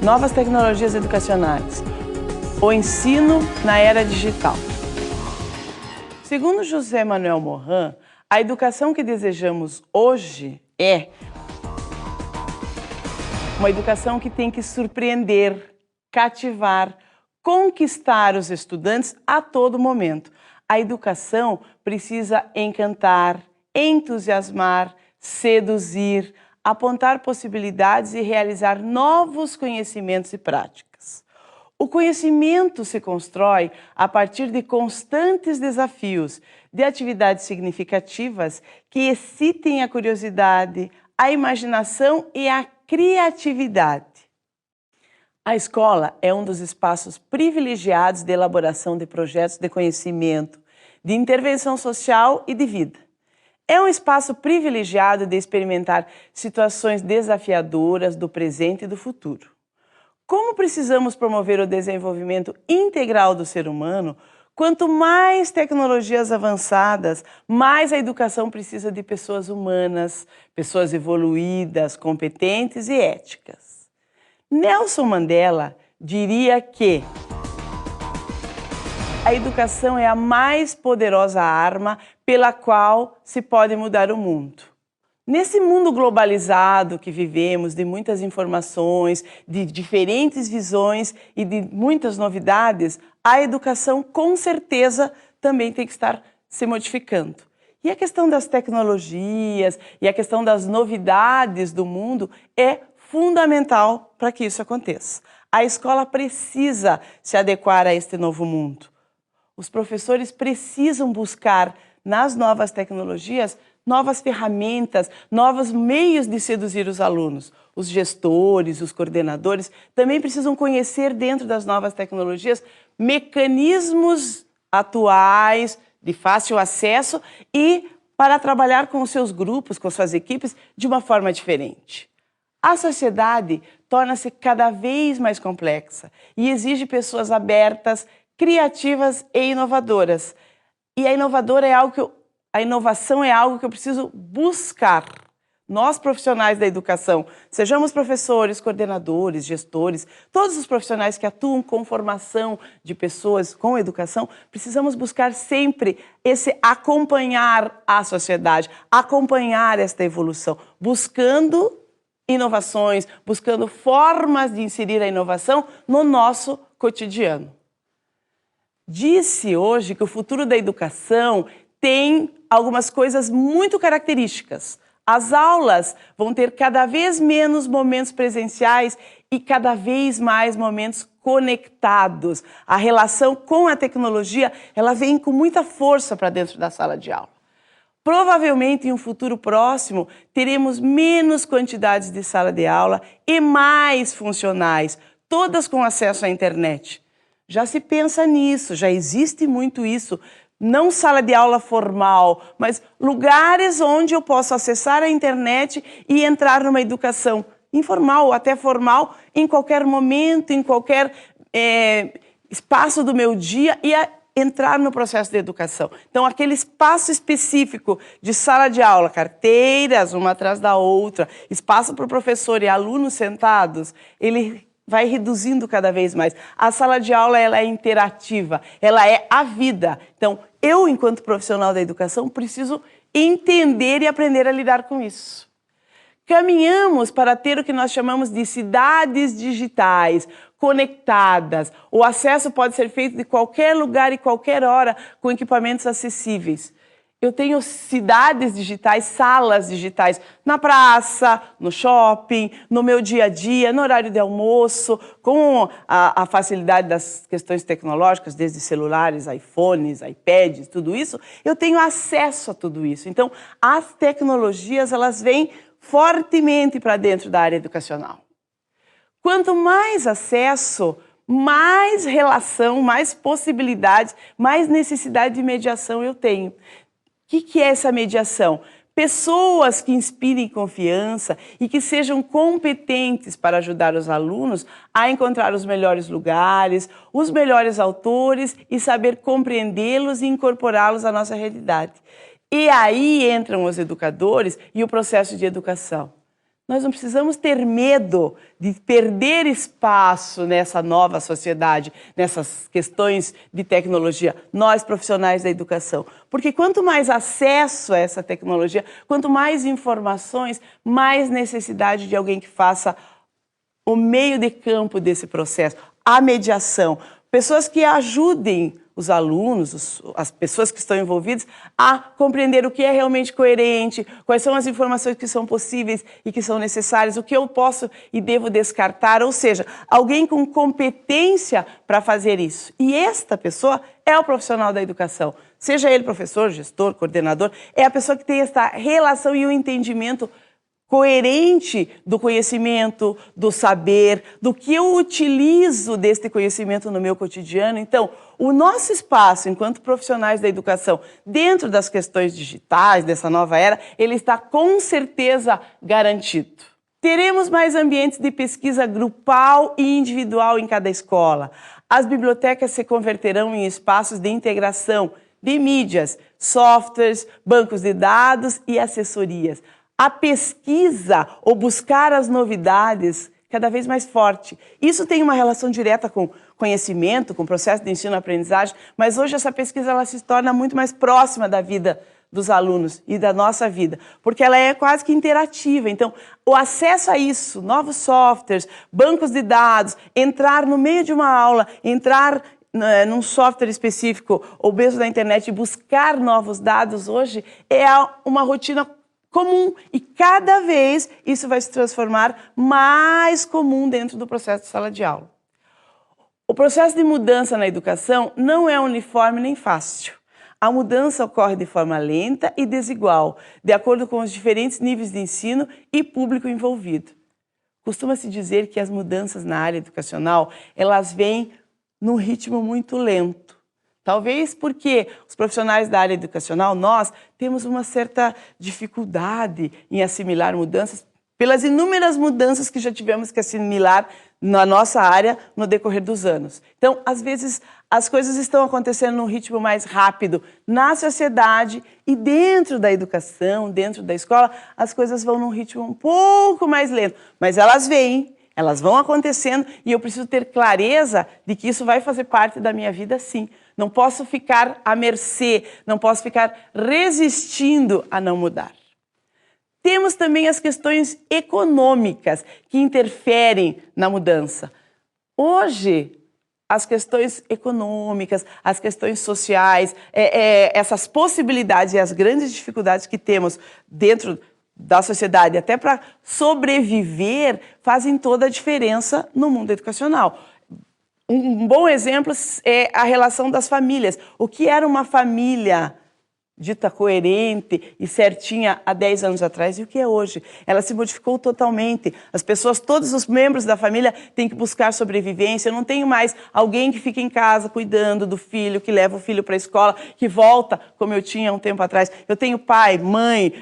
Novas tecnologias educacionais. O ensino na era digital. Segundo José Manuel Morin, a educação que desejamos hoje é uma educação que tem que surpreender, cativar, conquistar os estudantes a todo momento. A educação precisa encantar, entusiasmar, seduzir, apontar possibilidades e realizar novos conhecimentos e práticas. O conhecimento se constrói a partir de constantes desafios, de atividades significativas que excitem a curiosidade, a imaginação e a criatividade. A escola é um dos espaços privilegiados de elaboração de projetos de conhecimento, de intervenção social e de vida. É um espaço privilegiado de experimentar situações desafiadoras do presente e do futuro. Como precisamos promover o desenvolvimento integral do ser humano, quanto mais tecnologias avançadas, mais a educação precisa de pessoas humanas, pessoas evoluídas, competentes e éticas. Nelson Mandela diria que a educação é a mais poderosa arma pela qual se pode mudar o mundo. Nesse mundo globalizado que vivemos, de muitas informações, de diferentes visões e de muitas novidades, a educação com certeza também tem que estar se modificando. E a questão das tecnologias e a questão das novidades do mundo é fundamental para que isso aconteça. A escola precisa se adequar a este novo mundo. Os professores precisam buscar nas novas tecnologias novas ferramentas, novos meios de seduzir os alunos. Os gestores, os coordenadores também precisam conhecer dentro das novas tecnologias mecanismos atuais de fácil acesso e para trabalhar com os seus grupos, com suas equipes de uma forma diferente. A sociedade torna-se cada vez mais complexa e exige pessoas abertas, criativas e inovadoras. E a inovação é algo que eu preciso buscar. Nós, profissionais da educação, sejamos professores, coordenadores, gestores, todos os profissionais que atuam com formação de pessoas, com educação, precisamos buscar sempre esse acompanhar a sociedade, acompanhar esta evolução, buscando inovações, buscando formas de inserir a inovação no nosso cotidiano. Disse hoje que o futuro da educação tem algumas coisas muito características. As aulas vão ter cada vez menos momentos presenciais e cada vez mais momentos conectados. A relação com a tecnologia, ela vem com muita força para dentro da sala de aula. Provavelmente, em um futuro próximo, teremos menos quantidades de sala de aula e mais funcionais, todas com acesso à internet. Já se pensa nisso, já existe muito isso. Não sala de aula formal, mas lugares onde eu posso acessar a internet e entrar numa educação informal ou até formal em qualquer momento, em qualquer espaço do meu dia e entrar no processo de educação. Então, aquele espaço específico de sala de aula, carteiras uma atrás da outra, espaço para o professor e alunos sentados, ele vai reduzindo cada vez mais. A sala de aula ela é interativa, ela é a vida. Então, eu, enquanto profissional da educação, preciso entender e aprender a lidar com isso. Caminhamos para ter o que nós chamamos de cidades digitais, conectadas. O acesso pode ser feito de qualquer lugar e qualquer hora com equipamentos acessíveis. Eu tenho cidades digitais, salas digitais, na praça, no shopping, no meu dia a dia, no horário de almoço, com a facilidade das questões tecnológicas, desde celulares, iPhones, iPads, tudo isso, eu tenho acesso a tudo isso. Então, as tecnologias, elas vêm fortemente para dentro da área educacional. Quanto mais acesso, mais relação, mais possibilidades, mais necessidade de mediação eu tenho. O que é essa mediação? Pessoas que inspirem confiança e que sejam competentes para ajudar os alunos a encontrar os melhores lugares, os melhores autores e saber compreendê-los e incorporá-los à nossa realidade. E aí entram os educadores e o processo de educação. Nós não precisamos ter medo de perder espaço nessa nova sociedade, nessas questões de tecnologia, nós profissionais da educação. Porque quanto mais acesso a essa tecnologia, quanto mais informações, mais necessidade de alguém que faça o meio de campo desse processo, a mediação. Pessoas que ajudem os alunos, as pessoas que estão envolvidas, a compreender o que é realmente coerente, quais são as informações que são possíveis e que são necessárias, o que eu posso e devo descartar, ou seja, alguém com competência para fazer isso. E esta pessoa é o profissional da educação, seja ele professor, gestor, coordenador, é a pessoa que tem esta relação e o entendimento coerente do conhecimento, do saber, do que eu utilizo deste conhecimento no meu cotidiano. Então, o nosso espaço, enquanto profissionais da educação, dentro das questões digitais, dessa nova era, ele está com certeza garantido. Teremos mais ambientes de pesquisa grupal e individual em cada escola. As bibliotecas se converterão em espaços de integração de mídias, softwares, bancos de dados e assessorias. A pesquisa ou buscar as novidades cada vez mais forte. Isso tem uma relação direta com conhecimento, com o processo de ensino-aprendizagem, mas hoje essa pesquisa ela se torna muito mais próxima da vida dos alunos e da nossa vida, porque ela é quase que interativa. Então, o acesso a isso, novos softwares, bancos de dados, entrar no meio de uma aula, entrar num software específico ou mesmo na internet e buscar novos dados hoje é uma rotina comum e cada vez isso vai se transformar mais comum dentro do processo de sala de aula. O processo de mudança na educação não é uniforme nem fácil. A mudança ocorre de forma lenta e desigual, de acordo com os diferentes níveis de ensino e público envolvido. Costuma-se dizer que as mudanças na área educacional, elas vêm num ritmo muito lento. Talvez porque os profissionais da área educacional, nós temos uma certa dificuldade em assimilar mudanças pelas inúmeras mudanças que já tivemos que assimilar na nossa área no decorrer dos anos. Então, às vezes, as coisas estão acontecendo num ritmo mais rápido na sociedade e dentro da educação, dentro da escola, as coisas vão num ritmo um pouco mais lento. Mas elas vêm, elas vão acontecendo e eu preciso ter clareza de que isso vai fazer parte da minha vida, sim. Não posso ficar à mercê, não posso ficar resistindo a não mudar. Temos também as questões econômicas que interferem na mudança. Hoje, as questões econômicas, as questões sociais, essas possibilidades e as grandes dificuldades que temos dentro da sociedade, até para sobreviver, fazem toda a diferença no mundo educacional. Um bom exemplo é a relação das famílias. O que era uma família dita coerente e certinha há 10 anos atrás e o que é hoje? Ela se modificou totalmente. As pessoas, todos os membros da família têm que buscar sobrevivência. Eu não tenho mais alguém que fica em casa cuidando do filho, que leva o filho para a escola, que volta, como eu tinha um tempo atrás. Eu tenho pai, mãe,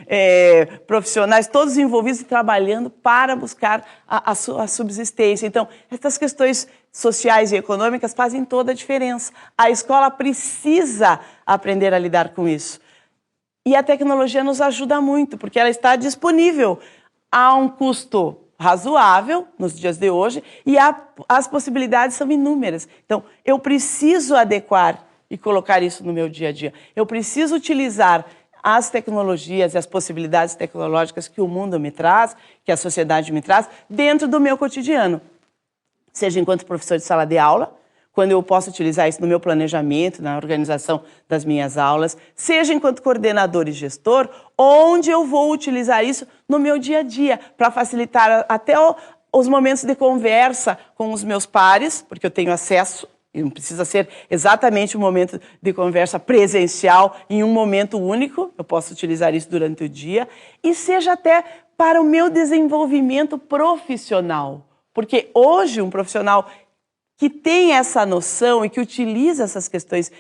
profissionais, todos envolvidos e trabalhando para buscar a sua subsistência. Então, essas questões sociais e econômicas fazem toda a diferença. A escola precisa aprender a lidar com isso. E a tecnologia nos ajuda muito, porque ela está disponível a um custo razoável nos dias de hoje e as possibilidades são inúmeras. Então, eu preciso adequar e colocar isso no meu dia a dia. Eu preciso utilizar as tecnologias e as possibilidades tecnológicas que o mundo me traz, que a sociedade me traz, dentro do meu cotidiano. Seja enquanto professor de sala de aula, quando eu posso utilizar isso no meu planejamento, na organização das minhas aulas, seja enquanto coordenador e gestor, onde eu vou utilizar isso no meu dia a dia, para facilitar até os momentos de conversa com os meus pares, porque eu tenho acesso, e não precisa ser exatamente um momento de conversa presencial em um momento único, eu posso utilizar isso durante o dia, e seja até para o meu desenvolvimento profissional. Porque hoje um profissional que tem essa noção e que utiliza essas questões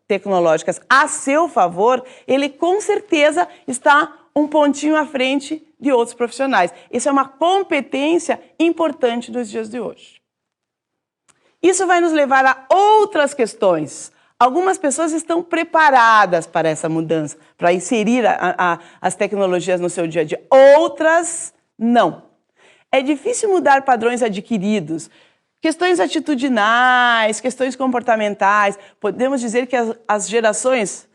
tecnológicas a seu favor, ele com certeza está um pontinho à frente de outros profissionais. Isso é uma competência importante nos dias de hoje. Isso vai nos levar a outras questões. Algumas pessoas estão preparadas para essa mudança, para inserir as tecnologias no seu dia a dia. Outras Não. É difícil mudar padrões adquiridos, questões atitudinais, questões comportamentais. Podemos dizer que as gerações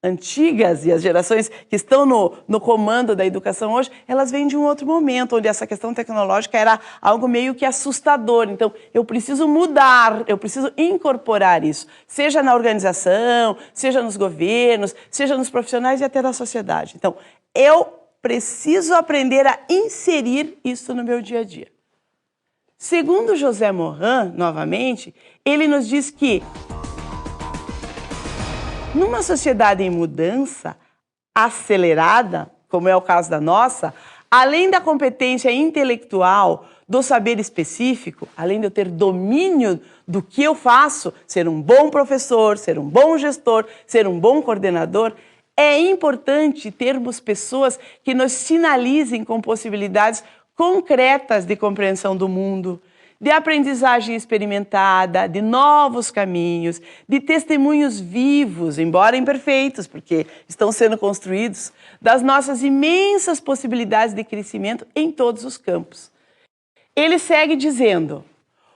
antigas e as gerações que estão no comando da educação hoje, elas vêm de um outro momento, onde essa questão tecnológica era algo meio que assustador. Então, eu preciso mudar, eu preciso incorporar isso, seja na organização, seja nos governos, seja nos profissionais e até na sociedade. Então, eu preciso aprender a inserir isso no meu dia a dia. Segundo José Morin, novamente, ele nos diz que numa sociedade em mudança acelerada, como é o caso da nossa, além da competência intelectual, do saber específico, além de eu ter domínio do que eu faço, ser um bom professor, ser um bom gestor, ser um bom coordenador, é importante termos pessoas que nos sinalizem com possibilidades concretas de compreensão do mundo, de aprendizagem experimentada, de novos caminhos, de testemunhos vivos, embora imperfeitos, porque estão sendo construídos, das nossas imensas possibilidades de crescimento em todos os campos. Ele segue dizendo: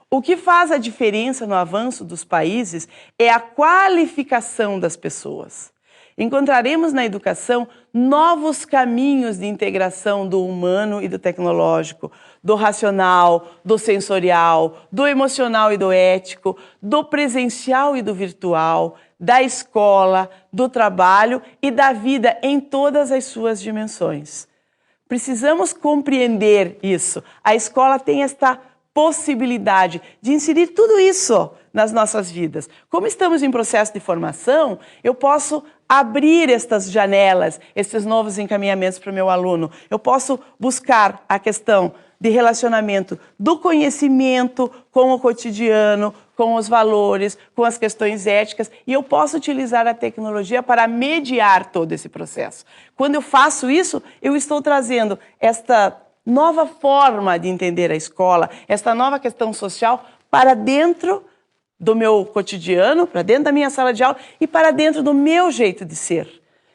o que faz a diferença no avanço dos países é a qualificação das pessoas. Encontraremos na educação novos caminhos de integração do humano e do tecnológico, do racional, do sensorial, do emocional e do ético, do presencial e do virtual, da escola, do trabalho e da vida em todas as suas dimensões. Precisamos compreender isso. A escola tem esta possibilidade de inserir tudo isso nas nossas vidas. Como estamos em processo de formação, eu posso abrir estas janelas, esses novos encaminhamentos para o meu aluno. Eu posso buscar a questão de relacionamento do conhecimento com o cotidiano, com os valores, com as questões éticas, e eu posso utilizar a tecnologia para mediar todo esse processo. Quando eu faço isso, eu estou trazendo esta nova forma de entender a escola, esta nova questão social para dentro do meu cotidiano, para dentro da minha sala de aula e para dentro do meu jeito de ser.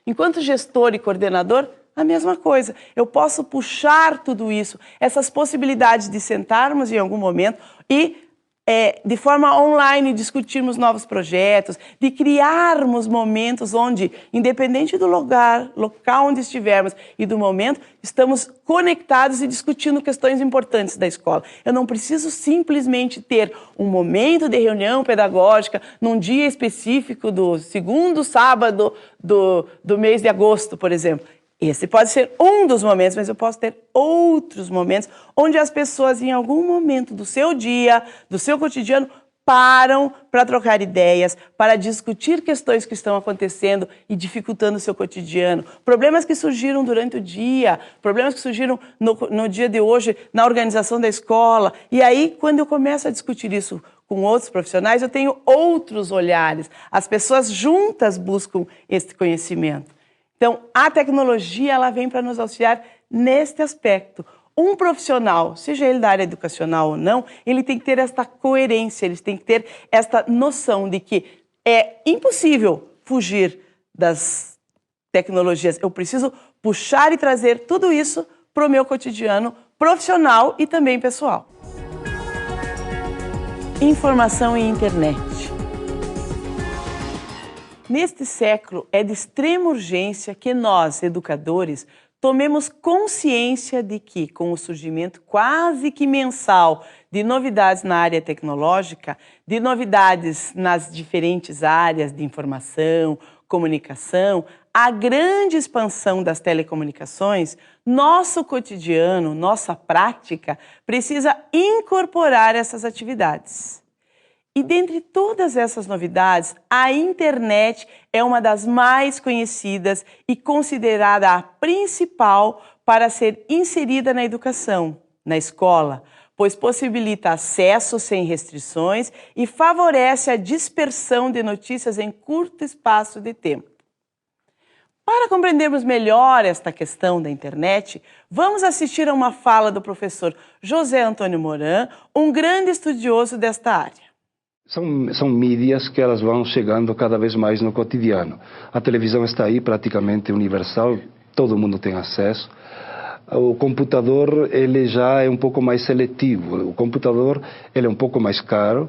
Enquanto gestor e coordenador, a mesma coisa. Eu posso puxar tudo isso, essas possibilidades de sentarmos em algum momento e de forma online, discutirmos novos projetos, de criarmos momentos onde, independente do local onde estivermos e do momento, estamos conectados e discutindo questões importantes da escola. Eu não preciso simplesmente ter um momento de reunião pedagógica num dia específico do segundo sábado do mês de agosto, por exemplo. Esse pode ser um dos momentos, mas eu posso ter outros momentos onde as pessoas, em algum momento do seu dia, do seu cotidiano, param para trocar ideias, para discutir questões que estão acontecendo e dificultando o seu cotidiano. Problemas que surgiram durante o dia, problemas que surgiram no dia de hoje, na organização da escola. E aí, quando eu começo a discutir isso com outros profissionais, eu tenho outros olhares. As pessoas juntas buscam esse conhecimento. Então, a tecnologia ela vem para nos auxiliar neste aspecto. Um profissional, seja ele da área educacional ou não, ele tem que ter esta coerência, ele tem que ter esta noção de que é impossível fugir das tecnologias. Eu preciso puxar e trazer tudo isso para o meu cotidiano profissional e também pessoal. Informação e internet. Neste século, é de extrema urgência que nós, educadores, tomemos consciência de que, com o surgimento quase que mensal de novidades na área tecnológica, de novidades nas diferentes áreas de informação, comunicação, a grande expansão das telecomunicações, nosso cotidiano, nossa prática, precisa incorporar essas atividades. E dentre todas essas novidades, a internet é uma das mais conhecidas e considerada a principal para ser inserida na educação, na escola, pois possibilita acesso sem restrições e favorece a dispersão de notícias em curto espaço de tempo. Para compreendermos melhor esta questão da internet, vamos assistir a uma fala do professor José Antônio Morin, um grande estudioso desta área. São mídias que elas vão chegando cada vez mais no cotidiano. A televisão está aí praticamente universal, todo mundo tem acesso. o computador ele já é um pouco mais seletivo. O computador ele é um pouco mais caro,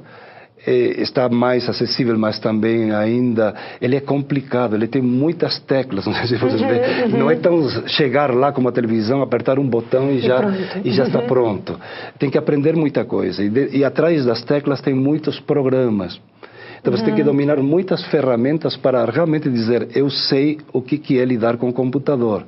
está mais acessível, mas também ainda ele é complicado, ele tem muitas teclas, não sei se vocês veem. Não é tão chegar lá como a televisão, apertar um botão e já está pronto. Tem que aprender muita coisa, e atrás das teclas tem muitos programas. Então você tem que dominar muitas ferramentas para realmente dizer, eu sei o que é lidar com o computador.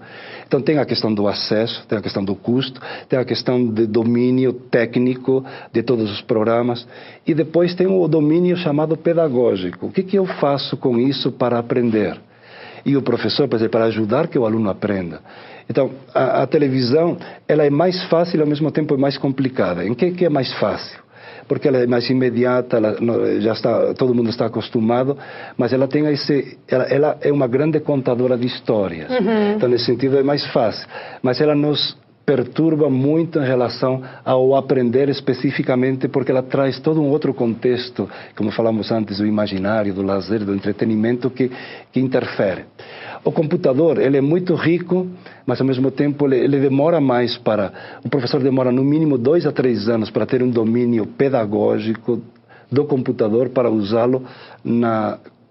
Então tem a questão do acesso, tem a questão do custo, tem a questão de domínio técnico de todos os programas, e depois tem o domínio chamado pedagógico. O que eu faço com isso para aprender? E o professor, por exemplo, para ajudar que o aluno aprenda. Então, a televisão, ela é mais fácil e ao mesmo tempo é mais complicada. Em que é mais fácil? Porque ela é mais imediata, já está, todo mundo está acostumado, mas ela tem ela é uma grande contadora de histórias. Então, nesse sentido, é mais fácil. Mas ela nos perturba muito em relação ao aprender especificamente, porque ela traz todo um outro contexto, como falamos antes, do imaginário, do lazer, do entretenimento, que interfere. O computador, ele é muito rico, mas ao mesmo tempo ele demora mais o professor demora no mínimo 2 a 3 anos para ter um domínio pedagógico do computador, para usá-lo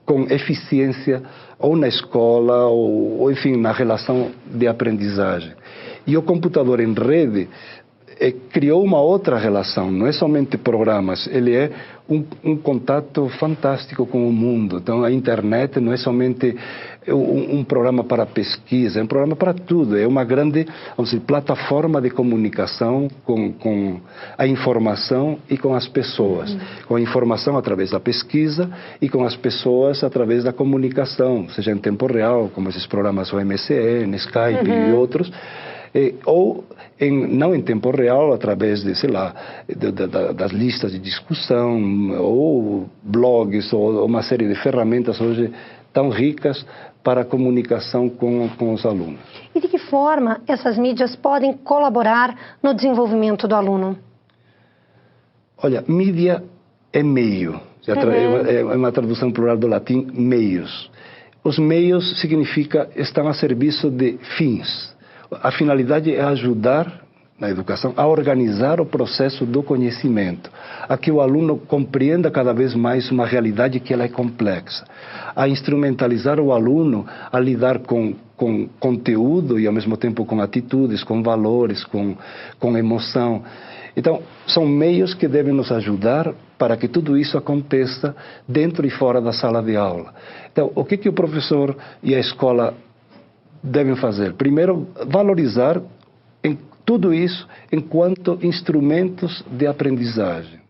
com eficiência, ou na escola, ou enfim, na relação de aprendizagem. E o computador em rede criou uma outra relação, não é somente programas, ele é um contato fantástico com o mundo. Então a internet não é somente um programa para pesquisa, é um programa para tudo, é uma grande, vamos dizer, plataforma de comunicação com a informação e com as pessoas. Com a informação através da pesquisa e com as pessoas através da comunicação, seja em tempo real, como esses programas o MSN, Skype e outros, ou não em tempo real, através de, sei lá, das listas de discussão, ou blogs, ou uma série de ferramentas hoje tão ricas para a comunicação com os alunos. E de que forma essas mídias podem colaborar no desenvolvimento do aluno? Olha, mídia é meio, é uma tradução plural do latim, meios. Os meios significa estão a serviço de fins. A finalidade é ajudar na educação a organizar o processo do conhecimento, a que o aluno compreenda cada vez mais uma realidade que ela é complexa, a instrumentalizar o aluno a lidar com conteúdo e ao mesmo tempo com atitudes, com valores, com emoção. Então, são meios que devem nos ajudar para que tudo isso aconteça dentro e fora da sala de aula. Então, o que o professor e a escola devem fazer? Primeiro, valorizar tudo isso enquanto instrumentos de aprendizagem.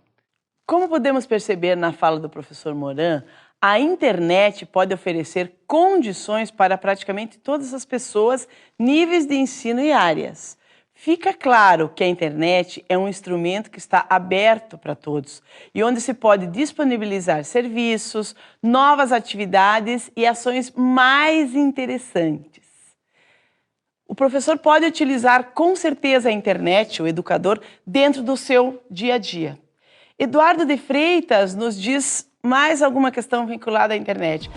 Como podemos perceber na fala do professor Moran, a internet pode oferecer condições para praticamente todas as pessoas, níveis de ensino e áreas. Fica claro que a internet é um instrumento que está aberto para todos e onde se pode disponibilizar serviços, novas atividades e ações mais interessantes. O professor pode utilizar com certeza a internet, o educador, dentro do seu dia a dia. Eduardo de Freitas nos diz mais alguma questão vinculada à internet.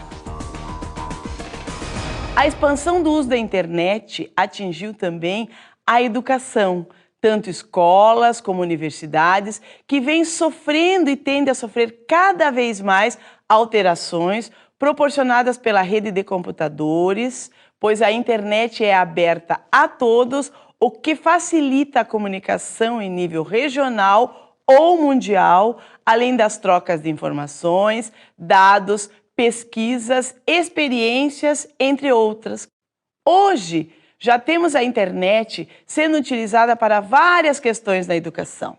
A expansão do uso da internet atingiu também a educação, tanto escolas como universidades, que vêm sofrendo e tendem a sofrer cada vez mais alterações proporcionadas pela rede de computadores, pois a internet é aberta a todos, o que facilita a comunicação em nível regional ou mundial, além das trocas de informações, dados, pesquisas, experiências, entre outras. Hoje, já temos a internet sendo utilizada para várias questões da educação.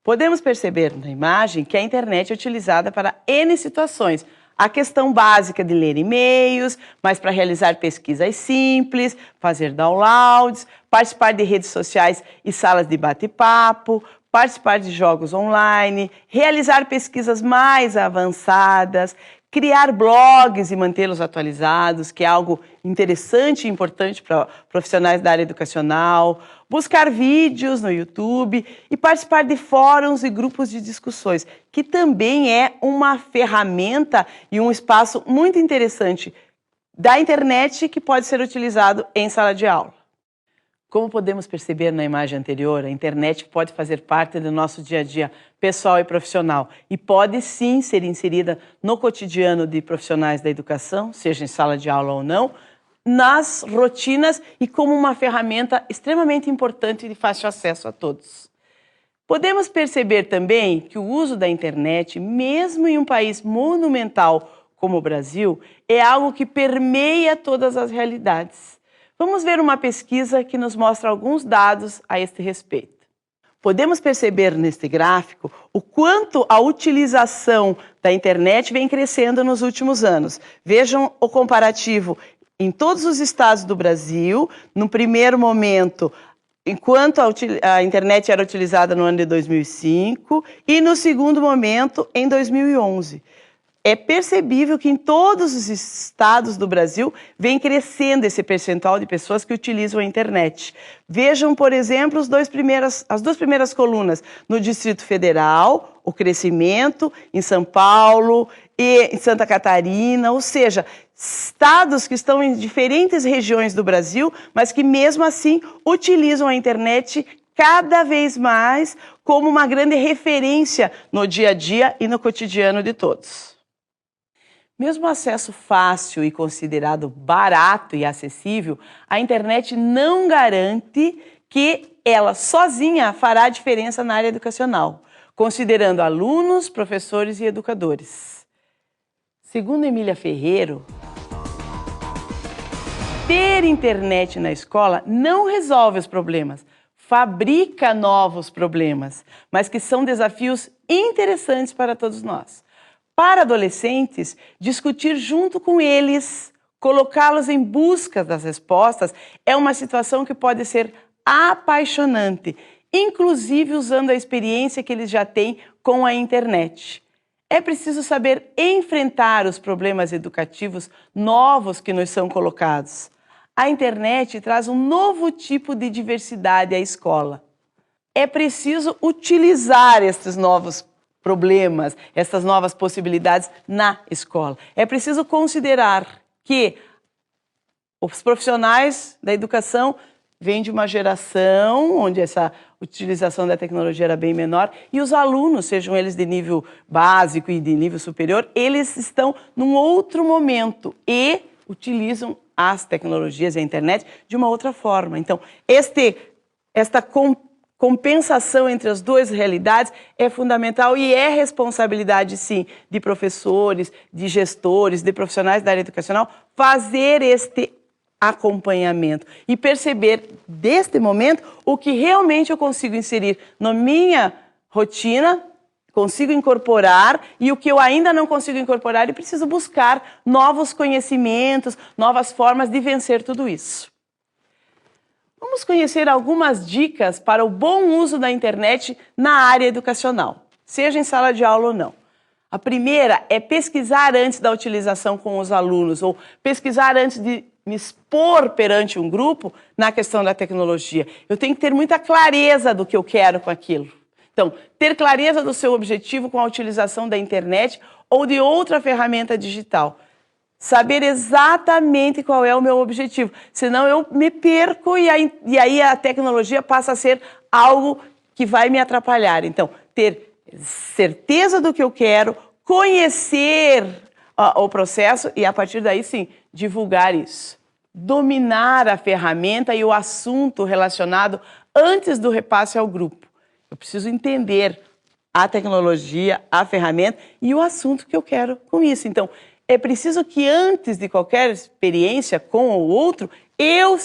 Podemos perceber na imagem que a internet é utilizada para N situações. A questão básica de ler e-mails, mas para realizar pesquisas simples, fazer downloads, participar de redes sociais e salas de bate-papo, participar de jogos online, realizar pesquisas mais avançadas, criar blogs e mantê-los atualizados, que é algo interessante e importante para profissionais da área educacional, buscar vídeos no YouTube e participar de fóruns e grupos de discussões, que também é uma ferramenta e um espaço muito interessante da internet que pode ser utilizado em sala de aula. Como podemos perceber na imagem anterior, a internet pode fazer parte do nosso dia a dia pessoal e profissional e pode sim ser inserida no cotidiano de profissionais da educação, seja em sala de aula ou não, nas rotinas e como uma ferramenta extremamente importante e de fácil acesso a todos. Podemos perceber também que o uso da internet, mesmo em um país monumental como o Brasil, é algo que permeia todas as realidades. Vamos ver uma pesquisa que nos mostra alguns dados a este respeito. Podemos perceber neste gráfico o quanto a utilização da internet vem crescendo nos últimos anos. Vejam o comparativo em todos os estados do Brasil. No primeiro momento, enquanto a internet era utilizada no ano de 2005 e no segundo momento, em 2011. É percebível que em todos os estados do Brasil vem crescendo esse percentual de pessoas que utilizam a internet. Vejam, por exemplo, as duas primeiras colunas. No Distrito Federal, o crescimento, em São Paulo e em Santa Catarina, ou seja, estados que estão em diferentes regiões do Brasil, mas que mesmo assim utilizam a internet cada vez mais como uma grande referência no dia a dia e no cotidiano de todos. Mesmo o acesso fácil e considerado barato e acessível, a internet não garante que ela sozinha fará a diferença na área educacional, considerando alunos, professores e educadores. Segundo Emília Ferreiro, ter internet na escola não resolve os problemas, fabrica novos problemas, mas que são desafios interessantes para todos nós. Para adolescentes, discutir junto com eles, colocá-los em busca das respostas, é uma situação que pode ser apaixonante, inclusive usando a experiência que eles já têm com a internet. É preciso saber enfrentar os problemas educativos novos que nos são colocados. A internet traz um novo tipo de diversidade à escola. É preciso utilizar estes novos problemas, essas novas possibilidades na escola. É preciso considerar que os profissionais da educação vêm de uma geração onde essa utilização da tecnologia era bem menor e os alunos, sejam eles de nível básico e de nível superior, eles estão num outro momento e utilizam as tecnologias e a internet de uma outra forma. Então, esta compensação entre as duas realidades é fundamental e é responsabilidade, sim, de professores, de gestores, de profissionais da área educacional, fazer este acompanhamento e perceber, deste momento, o que realmente eu consigo inserir na minha rotina, consigo incorporar e o que eu ainda não consigo incorporar e preciso buscar novos conhecimentos, novas formas de vencer tudo isso. Vamos conhecer algumas dicas para o bom uso da internet na área educacional, seja em sala de aula ou não. A primeira é pesquisar antes da utilização com os alunos, ou pesquisar antes de me expor perante um grupo na questão da tecnologia. Eu tenho que ter muita clareza do que eu quero com aquilo. Então, ter clareza do seu objetivo com a utilização da internet ou de outra ferramenta digital. Saber exatamente qual é o meu objetivo, senão eu me perco e aí a tecnologia passa a ser algo que vai me atrapalhar. Então, ter certeza do que eu quero, conhecer o processo e a partir daí sim, divulgar isso. Dominar a ferramenta e o assunto relacionado antes do repasse ao grupo. Eu preciso entender a tecnologia, a ferramenta e o assunto que eu quero com isso. Então, é preciso que antes de qualquer experiência com o outro, eu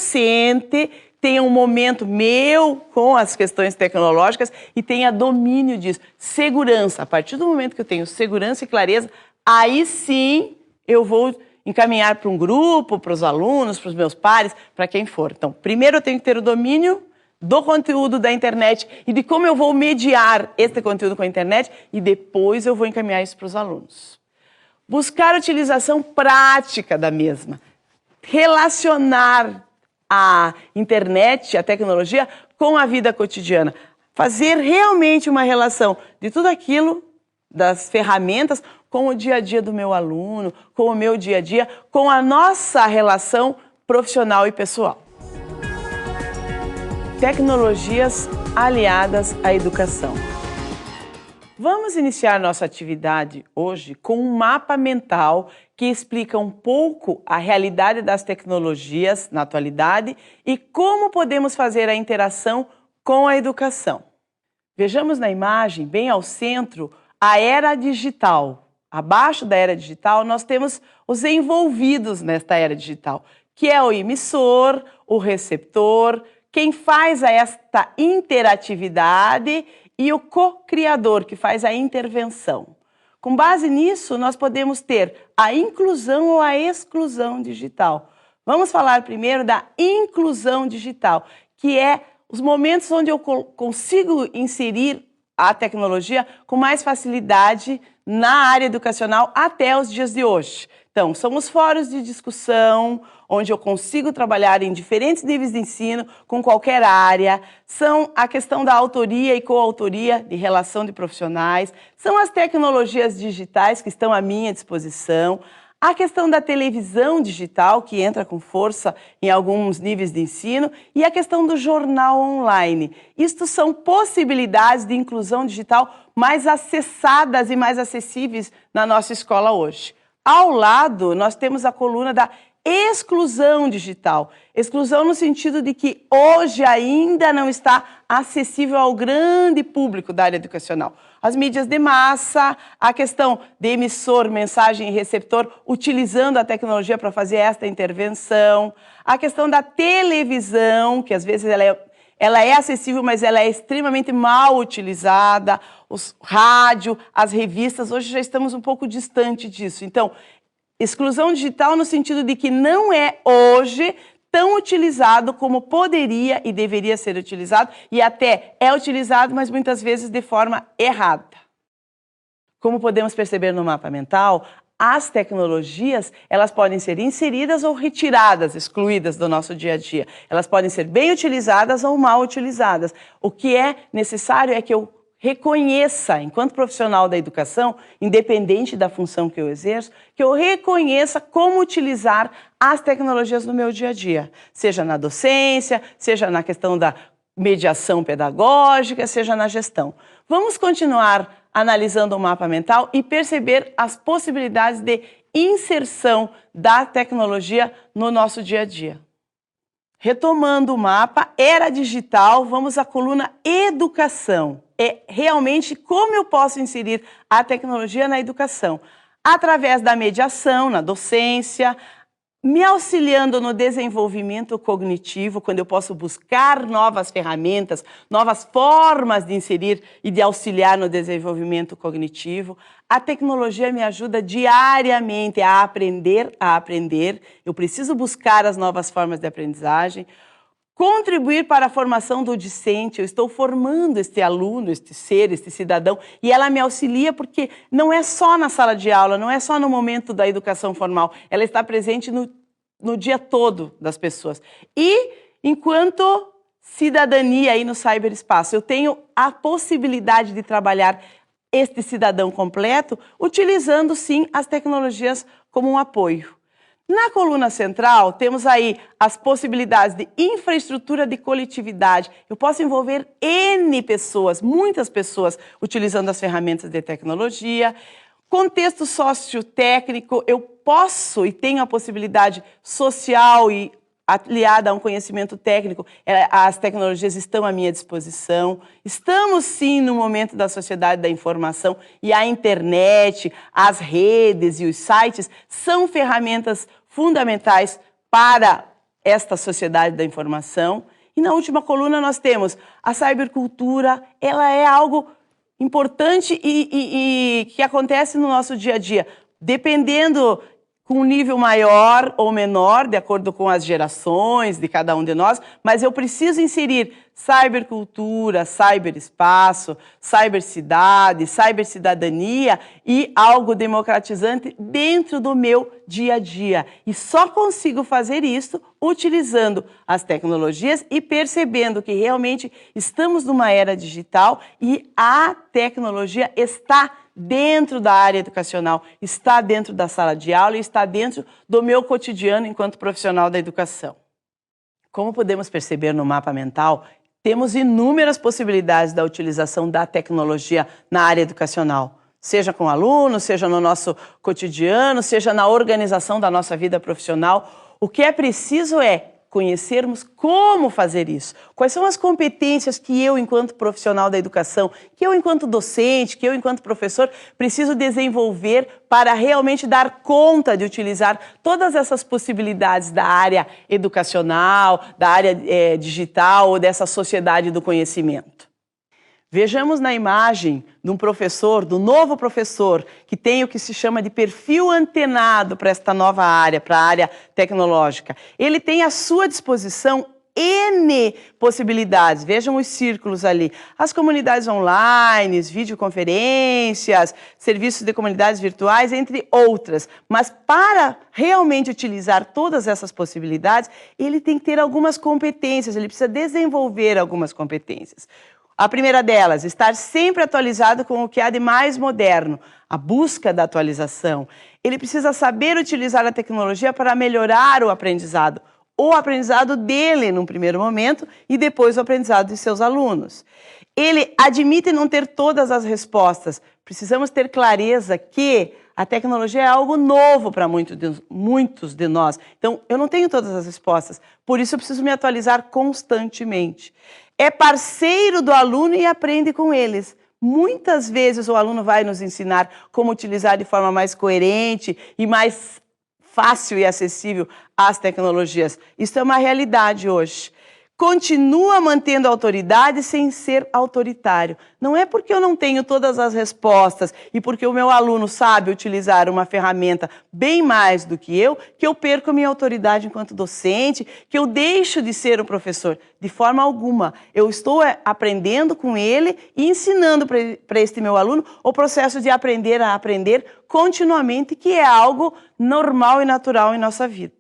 tenha um momento meu com as questões tecnológicas e tenha domínio disso. Segurança. A partir do momento que eu tenho segurança e clareza, aí sim eu vou encaminhar para um grupo, para os alunos, para os meus pares, para quem for. Então, primeiro eu tenho que ter o domínio do conteúdo da internet e de como eu vou mediar este conteúdo com a internet e depois eu vou encaminhar isso para os alunos. Buscar a utilização prática da mesma. Relacionar a internet, a tecnologia, com a vida cotidiana. Fazer realmente uma relação de tudo aquilo, das ferramentas, com o dia a dia do meu aluno, com o meu dia a dia, com a nossa relação profissional e pessoal. Tecnologias aliadas à educação. Vamos iniciar nossa atividade hoje com um mapa mental que explica um pouco a realidade das tecnologias na atualidade e como podemos fazer a interação com a educação. Vejamos na imagem, bem ao centro, a era digital. Abaixo da era digital, nós temos os envolvidos nesta era digital, que é o emissor, o receptor, quem faz esta interatividade e o co-criador, que faz a intervenção. Com base nisso, nós podemos ter a inclusão ou a exclusão digital. Vamos falar primeiro da inclusão digital, que é os momentos onde eu consigo inserir a tecnologia com mais facilidade na área educacional até os dias de hoje. Então, são os fóruns de discussão, onde eu consigo trabalhar em diferentes níveis de ensino, com qualquer área. São a questão da autoria e coautoria de relação de profissionais. São as tecnologias digitais que estão à minha disposição. A questão da televisão digital, que entra com força em alguns níveis de ensino. E a questão do jornal online. Isto são possibilidades de inclusão digital mais acessadas e mais acessíveis na nossa escola hoje. Ao lado, nós temos a coluna da exclusão digital. Exclusão no sentido de que hoje ainda não está acessível ao grande público da área educacional. As mídias de massa, a questão de emissor, mensagem e receptor, utilizando a tecnologia para fazer esta intervenção. A questão da televisão, que às vezes ela é acessível, mas ela é extremamente mal utilizada. Os rádio, as revistas, hoje já estamos um pouco distante disso. Então, exclusão digital no sentido de que não é hoje tão utilizado como poderia e deveria ser utilizado, e até é utilizado, mas muitas vezes de forma errada. Como podemos perceber no mapa mental, as tecnologias, elas podem ser inseridas ou retiradas, excluídas do nosso dia a dia. Elas podem ser bem utilizadas ou mal utilizadas. O que é necessário é que eu reconheça, enquanto profissional da educação, independente da função que eu exerço, que eu reconheça como utilizar as tecnologias no meu dia a dia. Seja na docência, seja na questão da mediação pedagógica, seja na gestão. Vamos continuar analisando o mapa mental e perceber as possibilidades de inserção da tecnologia no nosso dia a dia. Retomando o mapa, era digital, vamos à coluna educação. É realmente como eu posso inserir a tecnologia na educação. Através da mediação, na docência, me auxiliando no desenvolvimento cognitivo, quando eu posso buscar novas ferramentas, novas formas de inserir e de auxiliar no desenvolvimento cognitivo. A tecnologia me ajuda diariamente a aprender. Eu preciso buscar as novas formas de aprendizagem. Contribuir para a formação do discente, eu estou formando este aluno, este ser, este cidadão, e ela me auxilia porque não é só na sala de aula, não é só no momento da educação formal, ela está presente no dia todo das pessoas. E, enquanto cidadania aí no cyberespaço, eu tenho a possibilidade de trabalhar este cidadão completo, utilizando sim as tecnologias como um apoio. Na coluna central, temos aí as possibilidades de infraestrutura de coletividade. Eu posso envolver N pessoas, muitas pessoas, utilizando as ferramentas de tecnologia. Contexto sociotécnico, eu posso e tenho a possibilidade social e aliada a um conhecimento técnico, as tecnologias estão à minha disposição. Estamos sim no momento da sociedade da informação e a internet, as redes e os sites são ferramentas fundamentais para esta sociedade da informação. E na última coluna nós temos a cybercultura, ela é algo importante e que acontece no nosso dia a dia, dependendo com um nível maior ou menor, de acordo com as gerações de cada um de nós, mas eu preciso inserir cybercultura, cyberespaço, cybercidade, cybercidadania e algo democratizante dentro do meu dia a dia. E só consigo fazer isso utilizando as tecnologias e percebendo que realmente estamos numa era digital e a tecnologia está dentro da área educacional, está dentro da sala de aula e está dentro do meu cotidiano enquanto profissional da educação. Como podemos perceber no mapa mental, Temos inúmeras possibilidades da utilização da tecnologia na área educacional, seja com alunos, seja no nosso cotidiano, seja na organização da nossa vida profissional. O que é preciso é conhecermos como fazer isso. Quais são as competências que eu, enquanto profissional da educação, que eu, enquanto docente, que eu, enquanto professor, preciso desenvolver para realmente dar conta de utilizar todas essas possibilidades da área educacional, da área digital ou dessa sociedade do conhecimento. Vejamos na imagem de um professor, do novo professor, que tem o que se chama de perfil antenado para esta nova área, para a área tecnológica. Ele tem à sua disposição N possibilidades. Vejam os círculos ali. As comunidades online, videoconferências, serviços de comunidades virtuais, entre outras. Mas para realmente utilizar todas essas possibilidades, ele tem que ter algumas competências, ele precisa desenvolver algumas competências. A primeira delas, estar sempre atualizado com o que há de mais moderno, a busca da atualização. Ele precisa saber utilizar a tecnologia para melhorar o aprendizado dele num primeiro momento e depois o aprendizado de seus alunos. Ele admite não ter todas as respostas. Precisamos ter clareza que a tecnologia é algo novo para muitos de nós. Então, eu não tenho todas as respostas, por isso eu preciso me atualizar constantemente. É parceiro do aluno e aprende com eles. Muitas vezes o aluno vai nos ensinar como utilizar de forma mais coerente e mais fácil e acessível as tecnologias. Isso é uma realidade hoje. Continua mantendo autoridade sem ser autoritário. Não é porque eu não tenho todas as respostas e porque o meu aluno sabe utilizar uma ferramenta bem mais do que eu perco a minha autoridade enquanto docente, que eu deixo de ser um professor. De forma alguma. Eu estou aprendendo com ele e ensinando para este meu aluno o processo de aprender a aprender continuamente, que é algo normal e natural em nossa vida.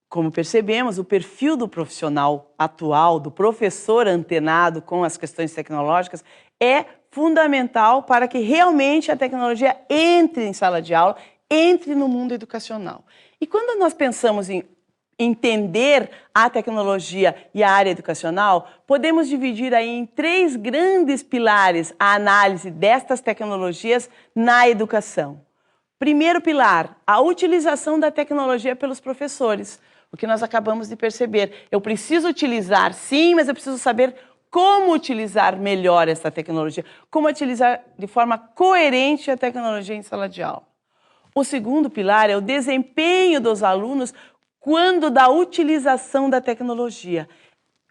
Como percebemos, o perfil do profissional atual, do professor antenado com as questões tecnológicas, é fundamental para que realmente a tecnologia entre em sala de aula, entre no mundo educacional. E quando nós pensamos em entender a tecnologia e a área educacional, podemos dividir aí em 3 grandes pilares a análise destas tecnologias na educação. Primeiro pilar, a utilização da tecnologia pelos professores. O que nós acabamos de perceber. Eu preciso utilizar, sim, mas eu preciso saber como utilizar melhor essa tecnologia, como utilizar de forma coerente a tecnologia em sala de aula. O segundo pilar é o desempenho dos alunos quando da utilização da tecnologia.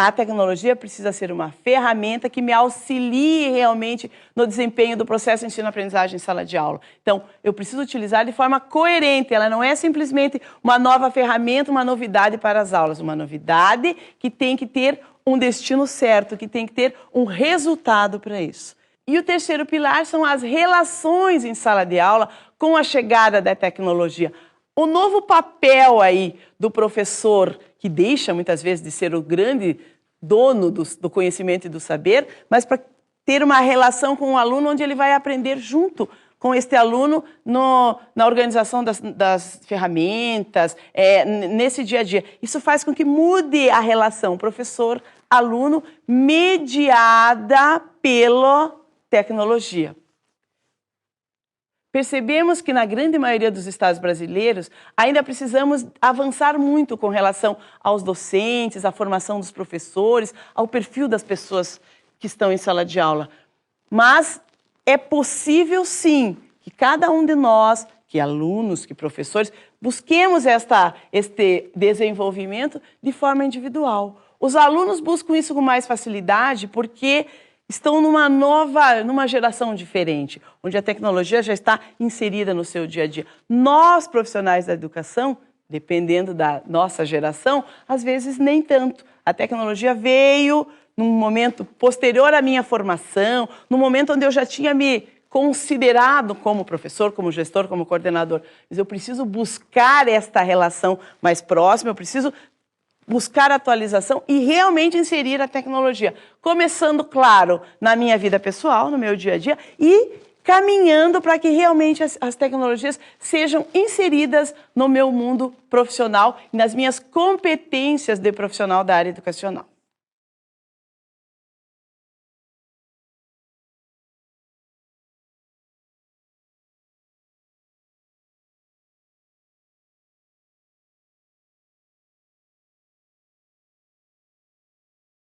A tecnologia precisa ser uma ferramenta que me auxilie realmente no desempenho do processo de ensino-aprendizagem em sala de aula. Então, eu preciso utilizar de forma coerente, ela não é simplesmente uma nova ferramenta, uma novidade para as aulas, uma novidade que tem que ter um destino certo, que tem que ter um resultado para isso. E o terceiro pilar são as relações em sala de aula com a chegada da tecnologia. O novo papel aí do professor, que deixa muitas vezes de ser o grande dono do conhecimento e do saber, mas para ter uma relação com o aluno onde ele vai aprender junto com este aluno na organização das ferramentas, nesse dia a dia. Isso faz com que mude a relação professor-aluno mediada pela tecnologia. Percebemos que na grande maioria dos estados brasileiros ainda precisamos avançar muito com relação aos docentes, à formação dos professores, ao perfil das pessoas que estão em sala de aula. Mas é possível sim que cada um de nós, que alunos, que professores, busquemos este desenvolvimento de forma individual. Os alunos buscam isso com mais facilidade porque estão numa geração diferente, onde a tecnologia já está inserida no seu dia a dia. Nós, profissionais da educação, dependendo da nossa geração, às vezes nem tanto. A tecnologia veio num momento posterior à minha formação, num momento onde eu já tinha me considerado como professor, como gestor, como coordenador. Mas eu preciso buscar esta relação mais próxima, eu preciso buscar atualização e realmente inserir a tecnologia. Começando, claro, na minha vida pessoal, no meu dia a dia, e caminhando para que realmente as tecnologias sejam inseridas no meu mundo profissional e nas minhas competências de profissional da área educacional.